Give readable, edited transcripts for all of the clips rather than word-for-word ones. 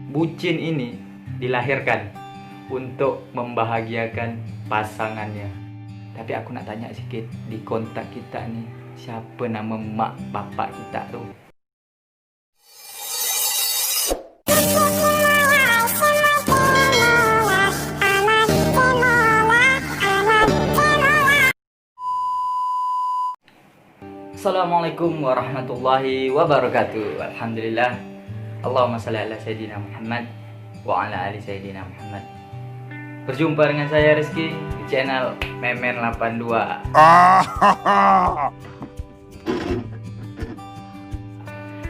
bucin ini dilahirkan untuk membahagiakan pasangannya. Tapi aku nak tanya sikit, di kontak kita nih, siapa nama mak bapak kita tuh? Assalamualaikum warahmatullahi wabarakatuh. Alhamdulillah. Allahumma salli ala Sayyidina Muhammad wa ala ali Sayyidina Muhammad. Berjumpa dengan saya Rizky di channel Memen82.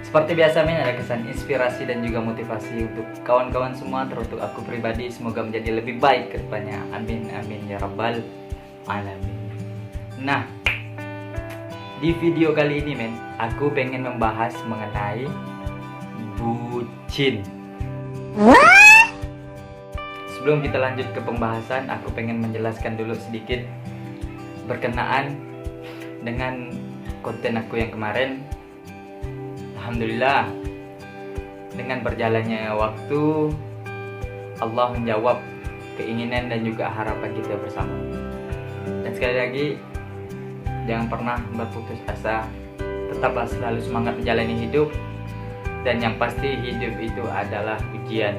Seperti biasa ada kesan inspirasi dan juga motivasi untuk kawan-kawan semua, teruntuk aku pribadi, semoga menjadi lebih baik ke depannya. Amin amin ya rabbal alamin. Nah, di video kali ini aku pengen membahas mengenai bucin. Sebelum kita lanjut ke pembahasan, aku pengen menjelaskan dulu sedikit berkenaan dengan konten aku yang kemarin. Alhamdulillah, dengan berjalannya waktu, Allah menjawab keinginan dan juga harapan kita bersama. Dan sekali lagi, jangan pernah berputus asa, tetaplah selalu semangat menjalani hidup. Dan yang pasti hidup itu adalah ujian.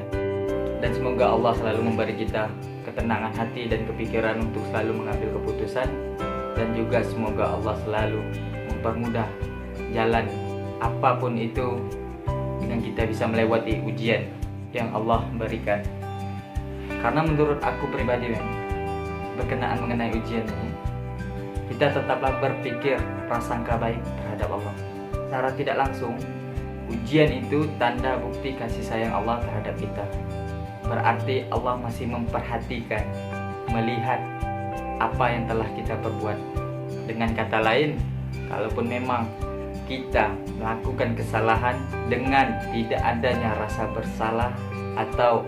Dan semoga Allah selalu memberi kita ketenangan hati dan kepikiran untuk selalu mengambil keputusan. Dan juga semoga Allah selalu mempermudah jalan apapun itu, dengan kita bisa melewati ujian yang Allah berikan. Karena menurut aku pribadi berkenaan mengenai ujian ini, kita tetaplah berpikir prasangka baik terhadap Allah. Secara tidak langsung, ujian itu tanda bukti kasih sayang Allah terhadap kita. Berarti Allah masih memperhatikan, melihat apa yang telah kita perbuat. Dengan kata lain, kalaupun memang kita melakukan kesalahan dengan tidak adanya rasa bersalah atau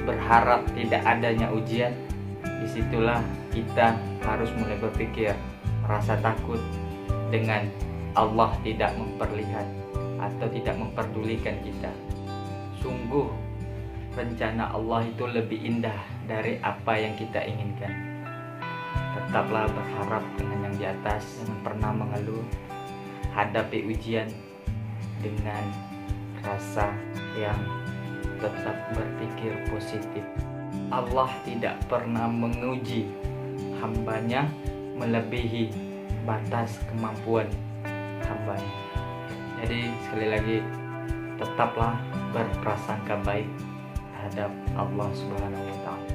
berharap tidak adanya ujian, disitulah kita harus mulai berpikir, merasa takut dengan Allah tidak memperlihat atau tidak memperdulikan kita. Sungguh rencana Allah itu lebih indah dari apa yang kita inginkan. Tetaplah berharap dengan yang di atas, jangan pernah mengeluh. Hadapi ujian dengan rasa yang tetap berpikir positif. Allah tidak pernah menguji hambanya melebihi batas kemampuan hambanya. Jadi sekali lagi, tetaplah berprasangka baik terhadap Allah Subhanahu wa Ta'ala.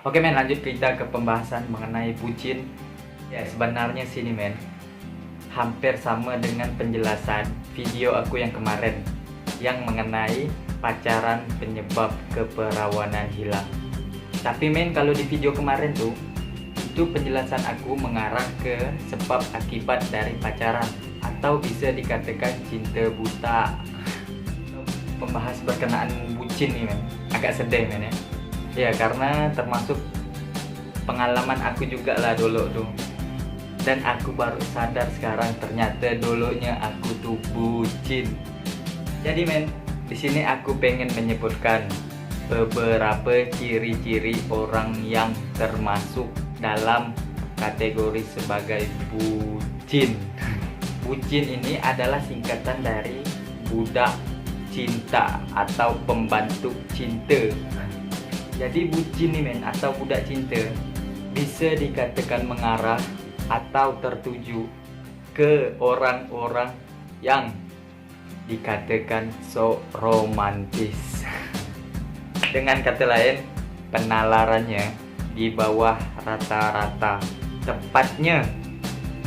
Oke lanjut kita ke pembahasan mengenai bucin. Ya sebenarnya sini hampir sama dengan penjelasan video aku yang kemarin, yang mengenai pacaran penyebab keperawanan hilang. Tapi kalau di video kemarin tuh, itu penjelasan aku mengarah ke sebab akibat dari pacaran, atau bisa dikatakan cinta buta. Pembahas berkenaan bucin nih agak sedih ya. Ya karena termasuk pengalaman aku juga lah dulu tuh. Dan aku baru sadar sekarang ternyata dulunya aku tuh bucin. Jadi di sini aku pengen menyebutkan beberapa ciri-ciri orang yang termasuk dalam kategori sebagai bucin. Bucin ini adalah singkatan dari budak cinta atau pembantu cinta. Jadi bucin ini atau budak cinta bisa dikatakan mengarah atau tertuju ke orang-orang yang dikatakan so romantis. Dengan kata lain, penalarannya di bawah rata-rata. Tepatnya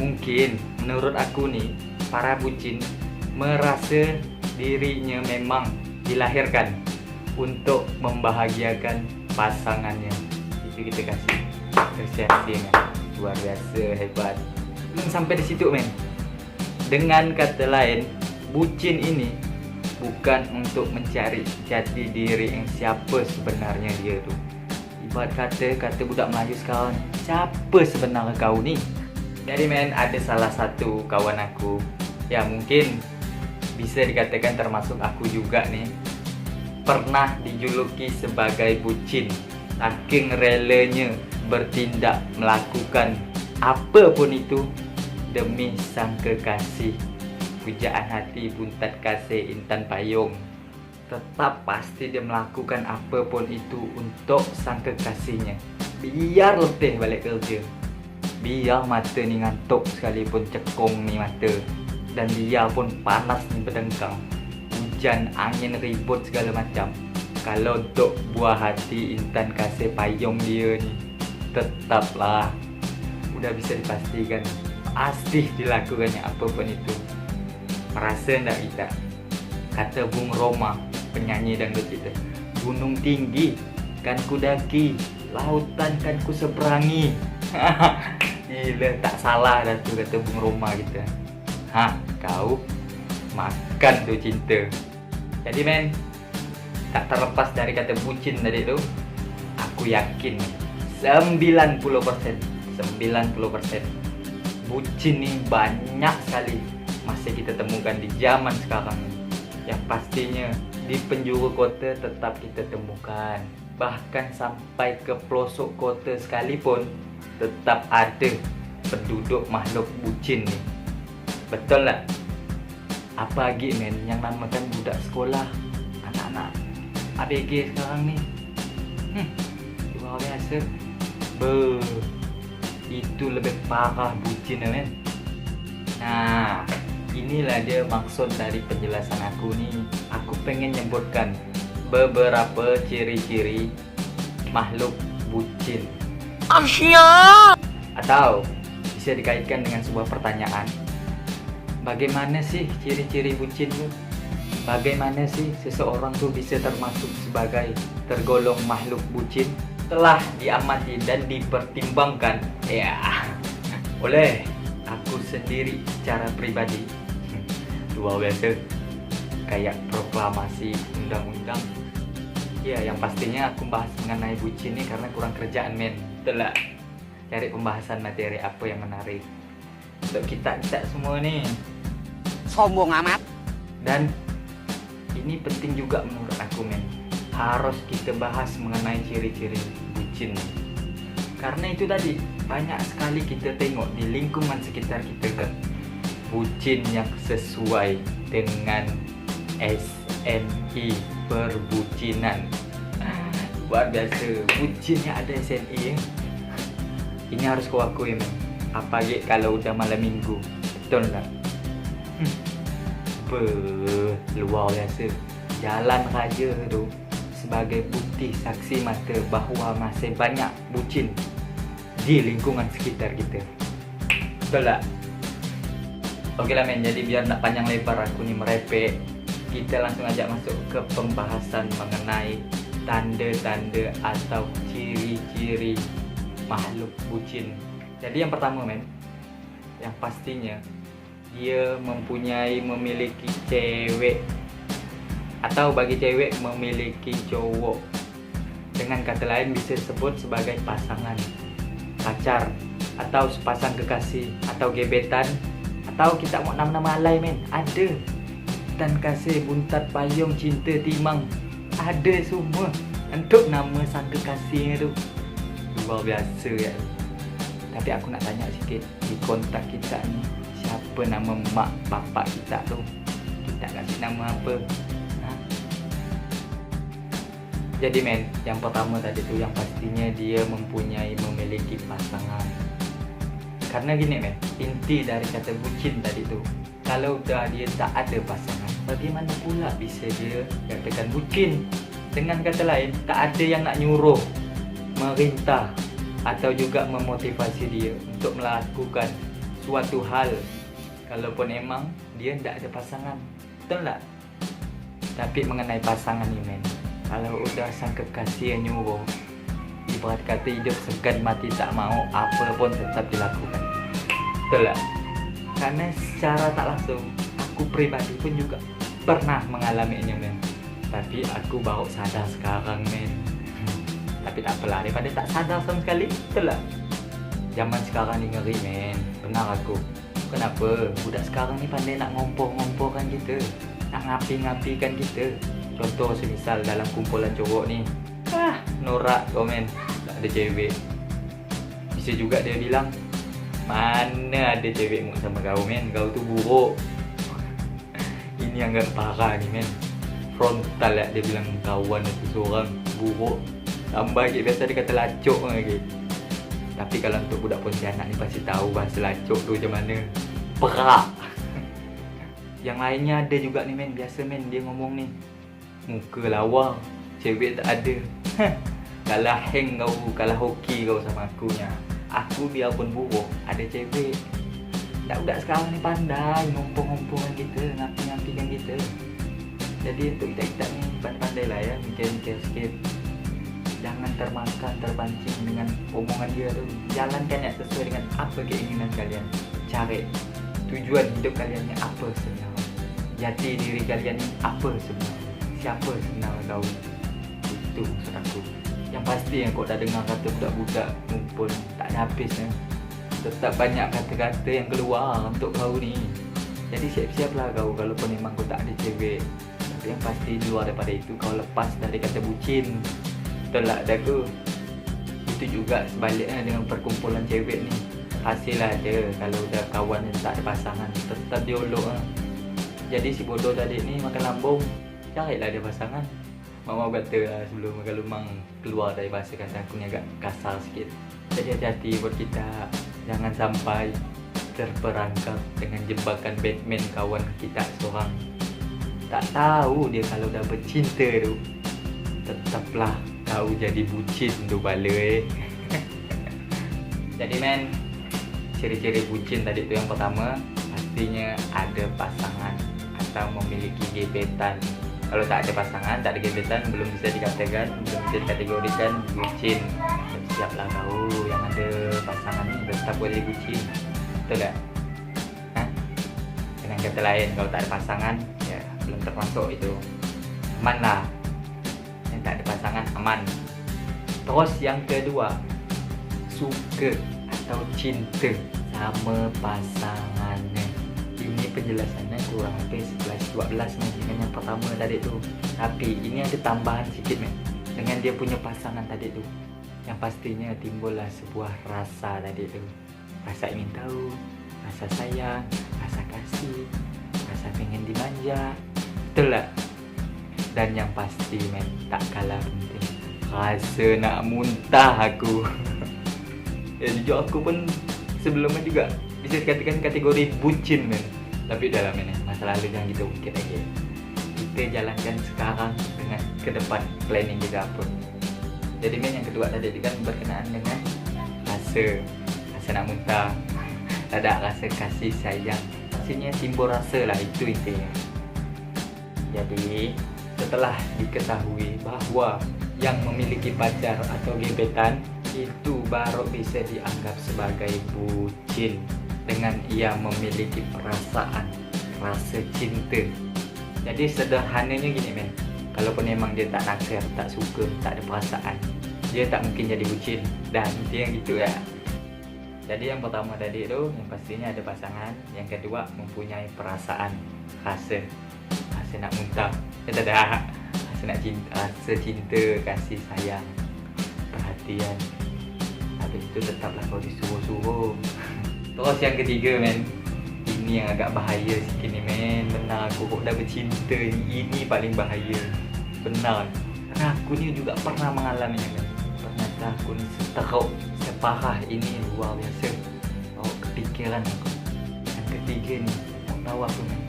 mungkin menurut aku nih, para bucin merasa dirinya memang dilahirkan untuk membahagiakan pasangannya. Itu kita kasih apresiasi luar biasa, hebat. Belum sampai di situ Dengan kata lain, bucin ini bukan untuk mencari jati diri yang siapa sebenarnya dia tuh. Ibarat kata budak Melayu sekarang, siapa sebenarnya kau ni? Jadi ada salah satu kawan aku yang mungkin bisa dikatakan termasuk aku juga nih, pernah dijuluki sebagai bucin. Saking relanya bertindak melakukan apapun itu demi sang kekasih. Pujaan hati buntat kasih Intan Payung. Tetap pasti dia melakukan apapun itu untuk sang kekasihnya. Biar letih balik kerja, biar mata ni ngantuk sekalipun cekung ni mata, dan dia pun panas ni berdengkang, hujan, angin, ribut segala macam. Kalau untuk buah hati Intan kasih payung dia ni, tetaplah udah bisa dipastikan pasti dilakukannya apapun itu. Merasa enggak kita? Kata Bung Roma, penyanyi dangdut kita, gunung tinggi kan ku daki, lautan kan ku seberangi. Gila, tak salah dah tu kata Bung Roma kita. Kau makan tu cinta. Jadi men, tak terlepas dari kata bucin tadi tu, aku yakin 90% bucin ni banyak sekali masih kita temukan di zaman sekarang ni. Yang pastinya di penjuru kota tetap kita temukan. Bahkan sampai ke pelosok kota sekalipun tetap ada penduduk makhluk bucin ni. Betul tak? Apa lagi men yang namakan budak sekolah, anak-anak ABG sekarang ni, luar biasa. Itu lebih parah bucin men. Nah, inilah dia maksud dari penjelasan aku ni. Aku pengen nyebutkan beberapa ciri-ciri makhluk bucin. Atau bisa dikaitkan dengan sebuah pertanyaan. Bagaimana sih ciri-ciri bucin tu? Bagaimana sih seseorang tu bisa termasuk sebagai tergolong makhluk bucin? Telah diamati dan dipertimbangkan oleh aku sendiri secara pribadi. Luar biasa, kayak proklamasi undang-undang. Ya, yang pastinya aku bahas mengenai bucin ni karena kurang kerjaan men. Itulah, cari pembahasan materi apa yang menarik untuk kita semua ni. Sombong amat. Dan ini penting juga menurut aku men, harus kita bahas mengenai ciri-ciri bucin ni. Karena itu tadi, banyak sekali kita tengok di lingkungan sekitar kita kan, bucin yang sesuai dengan SNI, perbucinan. Luar biasa, bucinnya ada SNI Ini harus kau akui men. Apalagi kalau udah malam minggu. Betul tak? Luar biasa. Jalan raya tu sebagai bukti saksi mata bahawa masih banyak bucin di lingkungan sekitar kita. Betul tak? Okeylah men, jadi biar nak panjang lebar aku ni merepek, kita langsung ajak masuk ke pembahasan mengenai tanda-tanda atau ciri-ciri makhluk bucin. Jadi yang pertama men, yang pastinya dia memiliki cewek, atau bagi cewek memiliki cowok. Dengan kata lain bisa disebut sebagai pasangan, pacar, atau sepasang kekasih, atau gebetan, atau kita mau nama-nama alay men. Ada dan kasih, buntat payung, cinta timang, ada semua untuk nama sang kekasihnya tu. Luar biasa ya. Tapi aku nak tanya sikit, di kontak kita ni siapa nama mak bapak kita tu? Kita kasih nama apa? Jadi men, yang pertama tadi tu, yang pastinya dia memiliki pasangan. Karena gini men, inti dari kata bucin tadi tu, kalau dah dia tak ada pasangan, bagaimana pula bisa dia katakan bucin? Dengan kata lain, tak ada yang nak nyuruh, merintah, atau juga memotivasi dia untuk melakukan suatu hal. Kalaupun emang dia tak ada pasangan, betul tak? Tapi mengenai pasangan ni men, kalau udah sang kekasih yang nyuruh, ibarat kata hidup segan mati tak mau, apa pun tetap dilakukan. Betul tak? Karena secara tak langsung, aku pribadi pun juga pernah mengalaminya men. Tapi aku baru sadar sekarang men. Tapi tak apalah, daripada tak sadar sama sekali. Betul tak? Zaman sekarang ni ngeri men. Benar aku. Kenapa? Budak sekarang ni pandai nak ngompoh-ngompohkan kita, nak ngapi-ngapikan kita. Contoh semisal dalam kumpulan cowok nih, norak kau men, tak ada cewek. Bisa juga dia bilang, mana ada cewekmu sama kau men, kau tuh buruk. Ini yang agak parah nih men, frontal ya, dia bilang kawan itu seorang buruk. Tambah lagi biasa dia kata lacok lagi. Tapi kalau untuk budak Pontianak ni pasti tahu bahasa lacok tu macam mana. Perak. Yang lainnya ada juga nih men, biasa men dia ngomong nih, muka lawa, cewek tak ada. Kalah hang kau, kalah hoki kau sama akunya. Aku biarpun buruk, ada cewek. Budak sekarang ni pandai ngompong-ngompongan kita, ngapi-ngapikan kita. Jadi untuk kita ni pandai-pandai lah ya, mikir-mikir sikit. Jangan termakan, terpancing dengan omongan dia tu. Jalankan ya sesuai dengan apa keinginan kalian. Cari tujuan hidup kalian ni apa sebenarnya. Jati diri kalian ni apa sebenarnya. Siapa sebenarnya kau. Itu maksud aku. Yang pasti yang kau dah dengar kata budak-budak ngumpul tak ada habisnya. Tetap banyak kata-kata yang keluar untuk kau ni. Jadi siap-siaplah kau kalau pun memang kau tak ada cewek. Tapi yang pasti di luar daripada itu kau lepas dari kata bucin. Betul tak daku? Itu juga sebaliknya dengan perkumpulan cewek ni. Hasil ada kalau udah kawan yang tak ada pasangan, tetap diolok lah. Jadi si bodoh tadi ni makan lambung, carilah dia pasangan. Mak kata lah sebelum kalau memang keluar dari bahasa kata aku ni agak kasar sikit. Jadi hati-hati buat kita, jangan sampai terperangkap dengan jebakan Batman kawan kita seorang. Tak tahu dia kalau dah bercinta tu, tetaplah kau jadi bucin tu bala Jadi men, ciri-ciri bucin tadi tu yang pertama, pastinya ada pasangan atau memiliki gebetan. Kalau tak ada pasangan, tak ada gebetan, belum bisa dikatakan, belum bisa dikategorikan bucin. Siaplah kau yang ada pasangan ni tetap boleh bucin. Betul tak? Dengan kata lain, kalau tak ada pasangan, ya belum termasuk itu. Aman lah. Yang tak ada pasangan, aman. Terus yang kedua, suka atau cinta sama pasangannya. Ini penjelasannya kurang lebih 11-12 nih dengan yang pertama tadi tu. Tapi ini ada tambahan sikit nih dengan dia punya pasangan tadi tu. Yang pastinya timbullah sebuah rasa tadi tu. Rasa ingin tahu, rasa sayang, rasa kasih, rasa pengen dimanja. Betul tak? Dan yang pasti men, tak kalah penting, rasa nak muntah aku. Ya jujur aku pun sebelumnya juga bisa dikatakan kategori bucin men. Tapi dalam ini masa lalu jangan gitu fikir lagi. Kita jalankan sekarang dengan ke depan planning kita apa. Jadi men yang kedua tadi kan berkenaan dengan rasa nak muntah. Ada rasa kasih sayang. Pastinya timbul rasa lah, itu intinya. Jadi setelah diketahui bahawa yang memiliki pacar atau gebetan itu baru bisa dianggap sebagai bucin dengan ia memiliki perasaan, rasa cinta. Jadi sederhananya gini men, kalaupun memang dia tak naksir, tak suka, tak ada perasaan, dia tak mungkin jadi bucin. Dan dia gitu ya. Jadi yang pertama tadi tu yang pastinya ada pasangan, yang kedua mempunyai perasaan, rasa nak muntah. Kita dah rasa cinta, kasih sayang, perhatian. Habis itu tetaplah kau disuruh-suruh. Terus yang ketiga men, ini yang agak bahaya sikit ni men. Benar aku kok dah bercinta ni, ini paling bahaya. Benar. Karena aku ni juga pernah mengalami men. Ternyata aku ni seteruk, separah ini, luar biasa. Oh kepikiran aku. Yang ketiga ni, kau tahu apa men?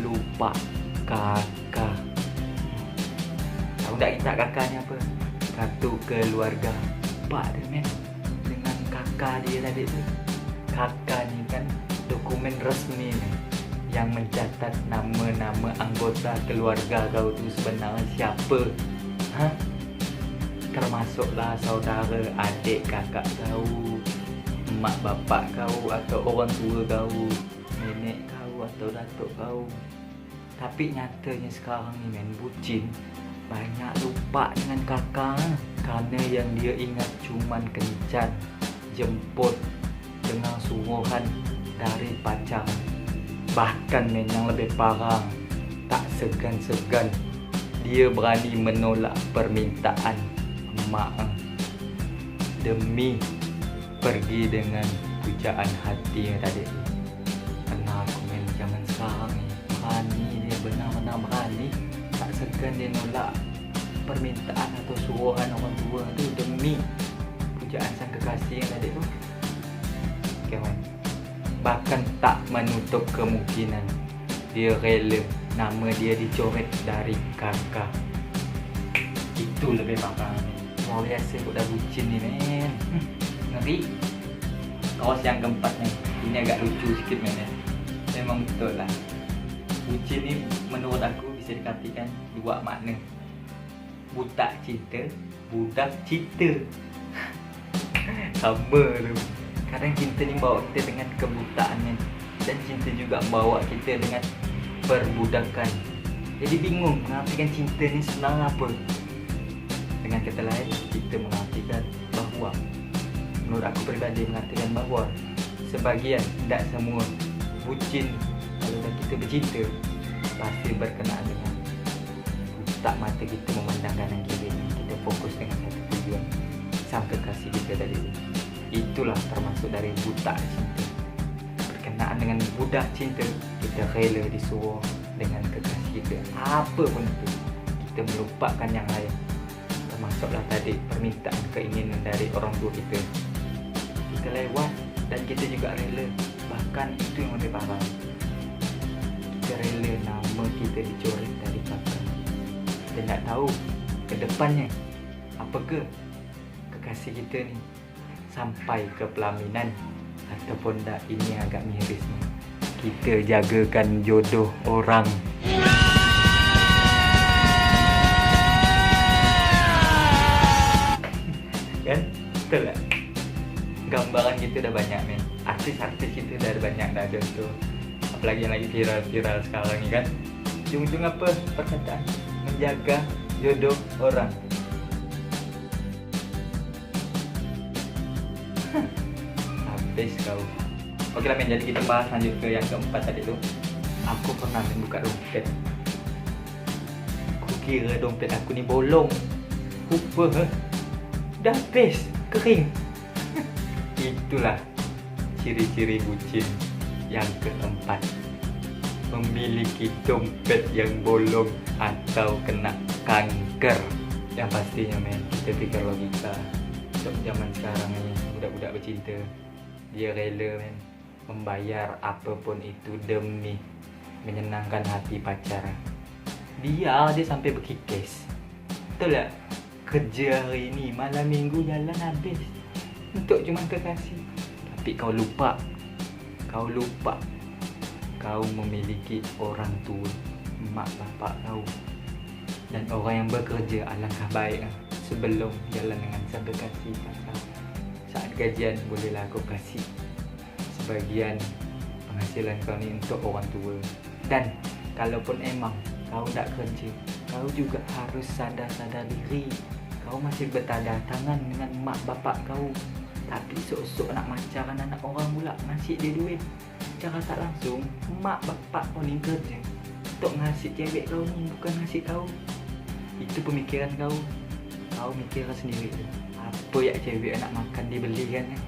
Lupa kakak. Tahu tak kita kakaknya apa? Satu keluarga. Pak dia men, dengan kakak dia tadi tu. Kakak ni kan dokumen resmi men, yang mencatat nama-nama anggota keluarga kau tu sebenarnya siapa. Termasuklah saudara, adik, kakak kau, mak bapak kau atau orang tua kau, nenek kau atau datuk kau. Tapi nyatanya sekarang ni men, bucin banyak lupa dengan kakak. Kerana yang dia ingat cuman kencan, jemput, dengan suruhan dari pacar. Bahkan men yang lebih parah, tak segan-segan dia berani menolak permintaan emak demi pergi dengan pujaan hati yang tadi. Karena aku main zaman sekarang ni berani, dia benar-benar berani, tak segan dia nolak permintaan atau suruhan orang tua tu demi pujaan sang kekasih yang tadi tu. Kawan, bahkan tak menutup kemungkinan dia rela nama dia dicoret dari kakak. Itu lebih parah. Luar biasa kok dah bucin ni men. Ngeri. Kaos yang keempat ni, ini agak lucu sikit men ya. Memang betul lah, bucin ni menurut aku bisa dikatakan dua makna. Budak cinta, budak cinta. Sama tu. Kadang cinta ni bawa kita dengan kebutaannya, dan cinta juga membawa kita dengan perbudakan. Jadi bingung mengartikan cinta ni senang apa. Dengan kata lain, kita mengartikan bahawa, menurut aku peribadi mengartikan bahawa sebahagian, tidak semua bucin kalau dah kita bercinta pasti berkenaan dengan buta mata kita memandang kanan kiri. Kita fokus dengan satu tujuan, sang kekasih kita tadi. Itulah termasuk dari buta cinta. Berkenaan dengan budak cinta, kita rela disuruh dengan kekasih kita apa pun itu. Kita melupakan yang lain, termasuklah tadi permintaan keinginan dari orang tua kita. Kita lewat dan kita juga rela. Bahkan itu yang lebih parah, kita rela nama kita dicoret dari kakak. Kita tak tahu ke depannya apakah kekasih kita ni sampai ke pelaminan ataupun dah. Ini agak miris ni. Kita jagakan jodoh orang. Kan? Betul tak? Gambaran kita dah banyak men. Artis-artis kita dah banyak dah ada tu. Apalagi yang lagi viral-viral sekarang ni kan. Ujung-ujung apa perkataan? Menjaga jodoh orang. Habis kau. Okeylah men, jadi kita bahas lanjut ke yang keempat tadi tu. Aku pernah buka dompet. Aku kira dompet aku ni bolong. Rupa dah habis, kering. Itulah ciri-ciri bucin yang keempat. Memiliki dompet yang bolong atau kena kanker. Yang pastinya men, kita fikir logika. Untuk zaman sekarang ni, budak-budak bercinta, dia rela men membayar apapun itu demi menyenangkan hati pacar. Biar dia sampai berkikis. Betul tak? Kerja hari ni, malam minggu jalan habis untuk cuma kekasih. Tapi kau lupa kau memiliki orang tua, mak bapak kau, dan orang yang bekerja. Alangkah baik sebelum jalan dengan sang kekasih kau. Saat gajian bolehlah kau kasih sebagian penghasilan kau ni untuk orang tua. Dan kalaupun emang kau tak kerja, kau juga harus sadar diri. Kau masih bertanda tangan dengan mak bapak kau, tapi sok-sok nak macarkan anak orang pula, ngasih dia duit. Secara tak langsung, mak bapak kau ni kerja untuk ngasih cewek kau ni, bukan ngasih kau. Itu pemikiran kau. Kau mikirkan sendiri tu. Apa yang cewek nak makan dibelikan kan?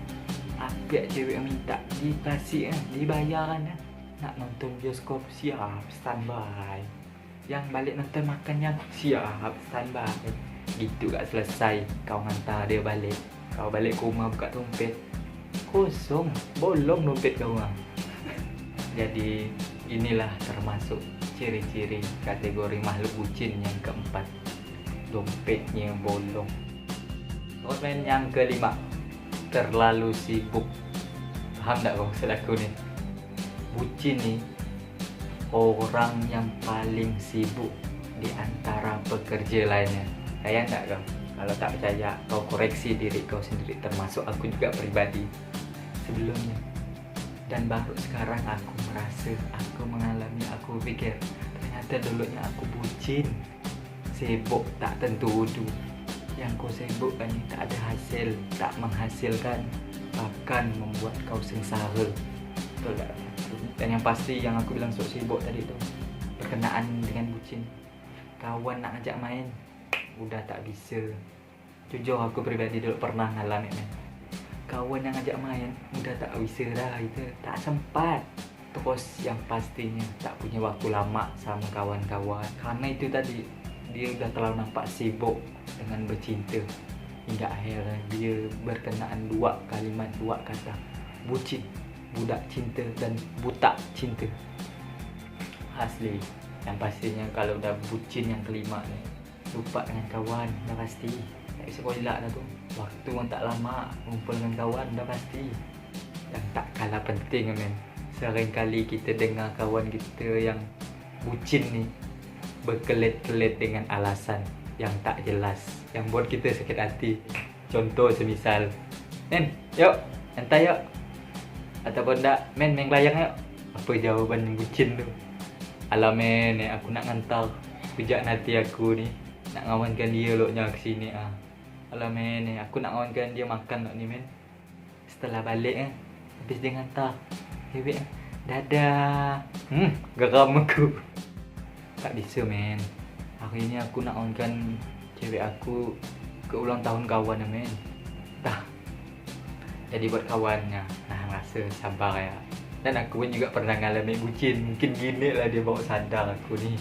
Apa yang cewek minta dikasih kan? Dibayarkan kan? Nak nonton bioskop, siap standby. Yang balik nonton makan yang siap standby. Gitu gak selesai, kau hantar dia balik. Kau balik ke rumah buka dompet kosong, bolong dompet kau lah. Jadi inilah termasuk ciri-ciri kategori makhluk bucin yang keempat, dompetnya bolong. Terus main yang kelima, terlalu sibuk. Faham tak kau maksud aku ni? Bucin ni orang yang paling sibuk di antara pekerja lainnya. Sayang tak kau? Kalau tak percaya, kau koreksi diri kau sendiri, termasuk aku juga pribadi sebelumnya. Dan baru sekarang aku merasa, aku mengalami, aku fikir ternyata dulunya aku bucin, sibuk tak tentu udu. Yang kau sibukkan ni tak ada hasil, tak menghasilkan, bahkan membuat kau sengsara. Betul tak? Dan yang pasti yang aku bilang sok sibuk tadi tu berkenaan dengan bucin. kawan nak ajak main udah tak bisa. Jujur aku pribadi dulu pernah ngalamin men. Kawan yang ajak main udah tak bisa dah, itu tak sempat. Terus yang pastinya tak punya waktu lama sama kawan-kawan. Karena itu tadi, dia udah terlalu nampak sibuk dengan bercinta. Hingga akhirnya dia berkenaan dua kalimat, dua kata: bucin, budak cinta, dan buta cinta. Asli, yang pastinya kalau udah bucin yang kelima nih, lupa dengan kawan, dah pasti. Tak bisa kolak dah tu. Waktu yang tak lama ngumpul dengan kawan, dah pasti. Yang tak kalah penting men, sering kali kita dengar kawan kita yang bucin nih berkelit-kelit dengan alasan yang tak jelas, yang buat kita sakit hati. Contoh semisal, men, yuk, entai yuk. Ataupun tak, men, main layang yuk. Apa jawaban yang bucin tu? Alah men, aku nak ngantar pijak nanti aku ni, nak ngawankan dia loknya ke sini ah. Alah men, aku nak ngawankan dia makan lok ni men. Setelah balik habis dia ngantar, hewek dadah. Geram aku. Tak bisa men. Hari ni aku nak ngawankan cewek aku ke ulang tahun kawan men. Dah. Jadi buat kawannya, nah rasa sabar ya. Dan aku pun juga pernah ngalamin bucin. Mungkin gini lah dia bawa sadar aku ni.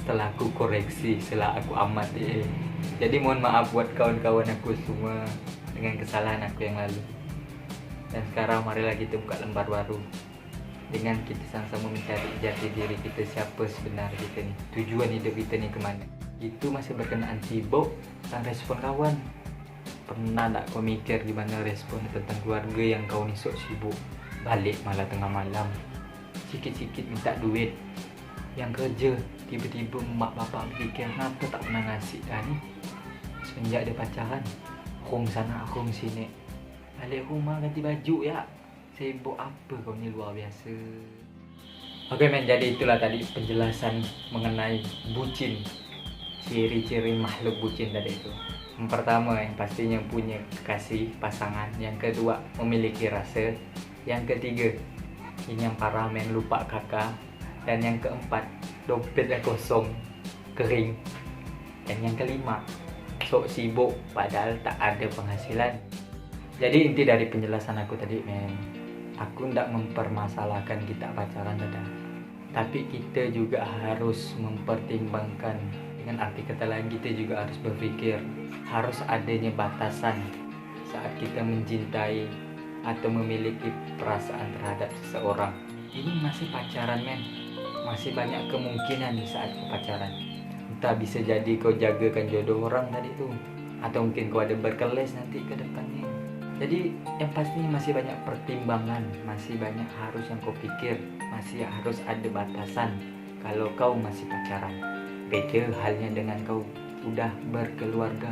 Setelah aku koreksi, setelah aku amati. Jadi mohon maaf buat kawan-kawan aku semua dengan kesalahan aku yang lalu. Dan sekarang marilah kita buka lembar baru dengan kita sama-sama mencari jati diri kita, siapa sebenar kita ni, tujuan hidup kita ni kemana. Itu masih berkenaan sibuk dan respon kawan. Pernah tak kau mikir gimana respon tentang keluarga yang kau ni sok sibuk, balik malah tengah malam, sikit-sikit minta duit. Yang kerja tiba-tiba mak bapak berfikir kenapa tak pernah ngasih dah ni. Semenjak dia pacaran, home sana home sini, balik rumah ganti baju ya. Sibuk apa kau ni, luar biasa. Oke men, jadi itulah tadi penjelasan mengenai bucin. Ciri-ciri makhluk bucin tadi itu. Yang pertama, yang pastinya punya kekasih pasangan. Yang kedua, memiliki rasa. Yang ketiga, ini yang parah men, lupa kakak. Dan yang keempat, dompetnya kosong, kering. Dan yang kelima, sok sibuk padahal tak ada penghasilan. Jadi inti dari penjelasan aku tadi men, aku tidak mempermasalahkan kita pacaran dadah, tapi kita juga harus mempertimbangkan. Dengan arti kata lain, kita juga harus berpikir harus adanya batasan saat kita mencintai atau memiliki perasaan terhadap seseorang. Ini masih pacaran men, masih banyak kemungkinan di saat pacaran. Entah bisa jadi kau jagakan jodoh orang tadi tu, atau mungkin kau ada berkeles nanti ke depannya. Jadi yang pastinya masih banyak pertimbangan, masih banyak harus yang kau pikir, masih harus ada batasan kalau kau masih pacaran. Beda halnya dengan kau udah berkeluarga.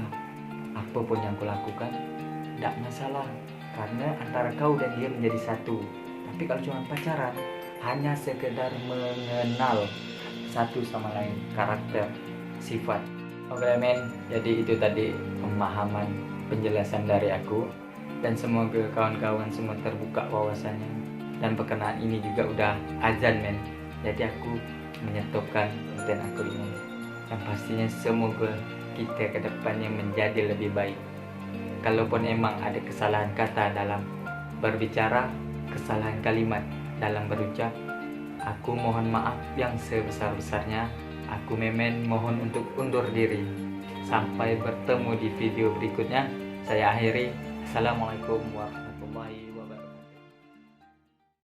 Apapun yang kau lakukan tidak masalah, karena antara kau dan dia menjadi satu. Tapi kalau cuma pacaran, hanya sekedar mengenal satu sama lain, karakter, sifat. Oke men, jadi itu tadi pemahaman penjelasan dari aku. Dan semoga kawan-kawan semua terbuka wawasannya. Dan perkenaan ini juga udah azan men, jadi aku menyetopkan konten aku ini. Yang pastinya semoga kita ke depannya menjadi lebih baik. Kalaupun emang ada kesalahan kata dalam berbicara, kesalahan kalimat dalam berucap, aku mohon maaf yang sebesar-besarnya. Aku Memen mohon untuk undur diri. Sampai bertemu di video berikutnya. Saya akhiri. Assalamualaikum warahmatullahi wabarakatuh.